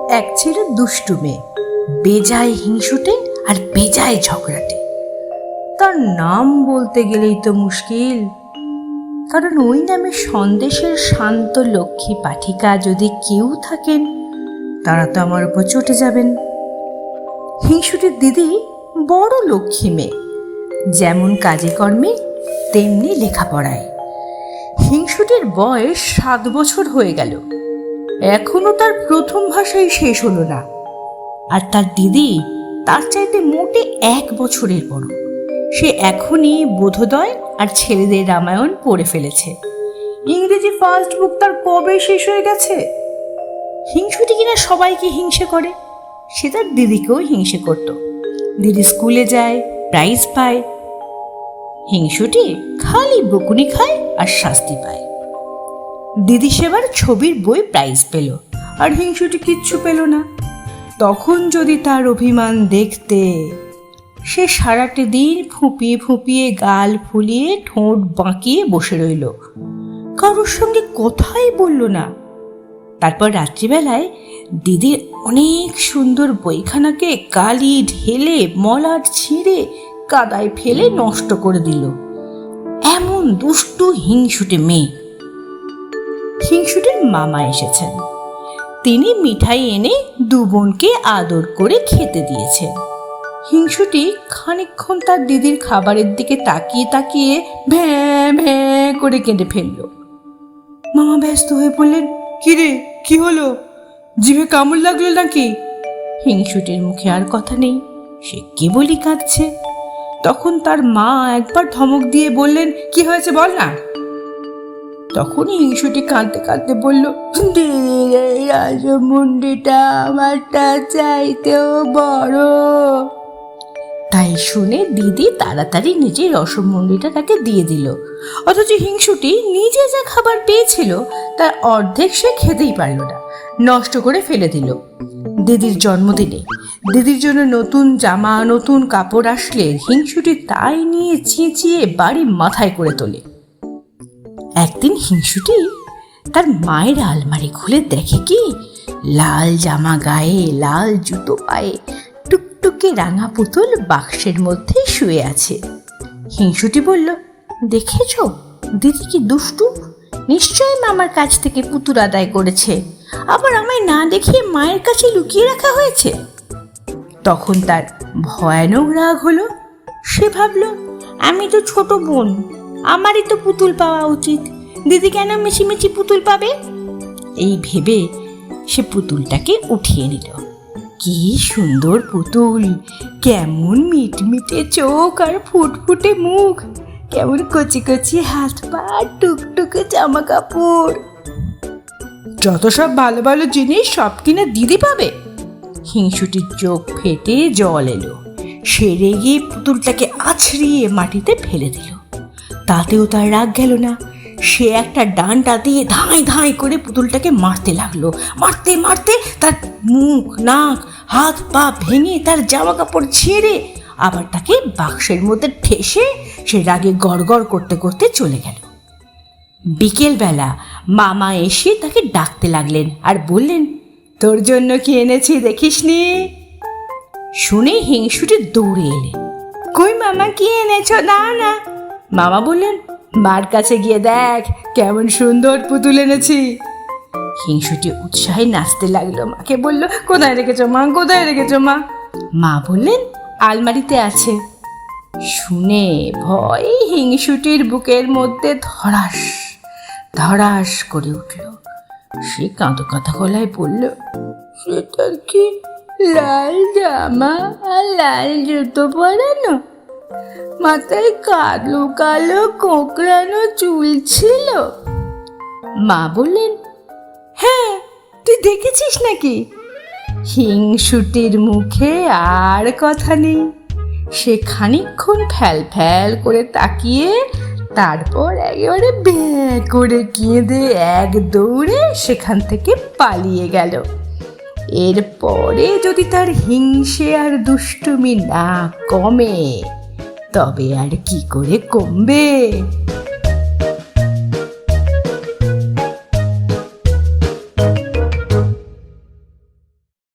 এক ছিল দুষ্টু মেয়ে, বেজায় হিংসুটে আর বেজায় ঝগড়াটে। তার নাম বলতে গেলেই তো মুশকিল, কারণ ওই নামে সন্দেশের শান্ত লক্ষ্মী পাঠিকা যদি কেউ থাকেন, তারা তো আমার উপর চটে যাবেন। হিংসুটির দিদি বড় লক্ষ্মী মেয়ে, যেমন কাজে কর্মে তেমনি লেখাপড়ায়। হিংসুটির বয়স 7 বছর হয়ে গেল, এখনো তার প্রথম ভাষাই শেষ হলো না। আর তার দিদি তার চাইতে মোটে 1 বছরের বড়। সে এখনই বোধোদয় আর ছেলেদের রামায়ণ পড়ে ফেলেছে। ইংরেজি ফার্স্ট বুক তার কবে শেষ হয়ে গেছে। হিংসুটি কিনা সবাইকে হিংসে করে, সে তার দিদিকেও হিংসে করত। দিদি স্কুলে যায়, প্রাইজ পায়, হিংসুটি খালি বকুনি খায় আর শাস্তি পায়। দিদি সেবার ছবির বই প্রাইজ পেল, আর হিংসুটি কিচ্ছু পেল না। তখন যদি তার অভিমান দেখতে, সে সারাটা দিন ফুঁপিয়ে ফুঁপিয়ে গাল ফুলিয়ে ঠোঁট বাঁকিয়ে বসে রইল, কারোর সঙ্গে কথাই বলল না। তারপর রাত্রিবেলায় দিদির অনেক সুন্দর বইখানাকে গালি ঢেলে মলাট ছিঁড়ে কাদায় ফেলে নষ্ট করে দিল। এমন দুষ্টু হিংসুটে মেয়ে। হিংসুটির মামা এসেছেন, তিনি মিঠাই এনে 2 বোনকে আদর করে খেতে দিয়েছেন। হিংসুটি খানিকক্ষণ তার দিদির খাবারের দিকে তাকিয়ে তাকিয়ে ভ্যাঁ ভ্যাঁ করে কেঁদে ফেলল। মামা ব্যস্ত হয়ে বললেন, কিরে, কি হলো? জিভে কামড় লাগলো নাকি? হিংসুটির মুখে আর কথা নেই, সে কেবলই কাঁদছে। তখন তার মা একবার ধমক দিয়ে বললেন, কি হয়েছে বল না। তখনই হিংসুটি কাঁদতে কাঁদতে বলল, দিদির এই রাজমুন্ডিটা আমারটা চাইতেও বড়। তাই শুনে দিদি তাড়াতাড়ি নিজের রসমুন্ডিটা তাকে দিয়ে দিল। অথচ হিংসুটি নিজে যা খাবার পেয়েছিল তার অর্ধেক সে খেতেই পারল না, নষ্ট করে ফেলে দিল। দিদির জন্মদিনে দিদির জন্য নতুন জামা নতুন কাপড় আসলে হিংসুটি তাই নিয়ে চেঁচিয়ে বাড়ি মাথায় করে তোলে। একদিন হিংসুটি তার মায়ের আলমারি খুলে দেখে কি, লাল জামা গায়ে, লাল জুতো পায়ে, টুকটুকে রাঙা পুতুল বাক্সের মধ্যে শুয়ে আছে। হিংসুটি বলল, দেখেছ দিদি কি দুষ্টু, নিশ্চয়ই মামার কাছ থেকে পুতুল আদায় করেছে, আবার আমায় না দেখিয়ে মায়ের কাছে লুকিয়ে রাখা হয়েছে। তখন তার ভয়ানক রাগ হলো। সে ভাবল, আমি তো ছোট বোন, আমারই তো পুতুল পাওয়া উচিত, দিদি কেন মিছিমিছি পুতুল পাবে? এই ভেবে সে পুতুলটাকে উঠিয়ে নিল। কি সুন্দর পুতুল, কেমন মিটমিটে চোখ আর ফুটফুটে মুখ, কেমন কচি কচি হাত পা, টুকটুকে জামা কাপড়। যত সব ভালো ভালো জিনিস সব কিনা দিদি পাবে। হিংসুটির চোখ ফেটে জল এলো। সে রেগে পুতুলটাকে আছড়িয়ে মাটিতে ফেলে দিল। তাতেও তার রাগ গেল না। সে একটা ডান্ডা দিয়ে ধাঁই ধাঁই করে পুতুলটাকে মারতে লাগলো। মারতে মারতে তার মুখ, নাক, হাত পা ভেঙে তার জামা কাপড় ছিঁড়ে আবার তাকে বাক্সের মধ্যে ঠেসে সে রাগে গড়গড় করতে করতে চলে গেল। বিকেলবেলা মামা এসে তাকে ডাকতে লাগলেন আর বললেন, তোর জন্য কি এনেছি দেখিসনি? শুনে হিংসুটি দৌড়ে এলে, কই মামা, কি এনেছো? না না। মামা বললেন, মার কাছে গিয়ে দেখ কেমন সুন্দর পুতুল এনেছি। হিংসুটি উৎসাহে নাচতে লাগলো। মাকে বলল, কোথায় রেখেছো মা, কোথায় রেখেছো মা? মা বললেন, আলমারিতে আছে। শুনে ভয় হিংসুটির বুকের মধ্যে ধড়াস ধড়াস করে উঠল। সে কাঁদো কাঁদো গলায় বলল, সেটা কি লাল জামা আর লাল জুতো পরানো? মাথায় কালো কালো কোঁকড়ানো চুল ছিল? মা বললেন, হ্যাঁ, তুই দেখেছিস নাকি? হিংসুটির মুখে আর কথা নেই। সে খানিকক্ষণ ফ্যাল ফ্যাল করে তাকিয়ে তারপর একেবারে ব্যাঁ করে কেঁদে এক দৌড়ে সেখান থেকে পালিয়ে গেল। এরপরে যদি তার হিংসে আর দুষ্টুমি না কমে, তবে আর কি করে কমবে?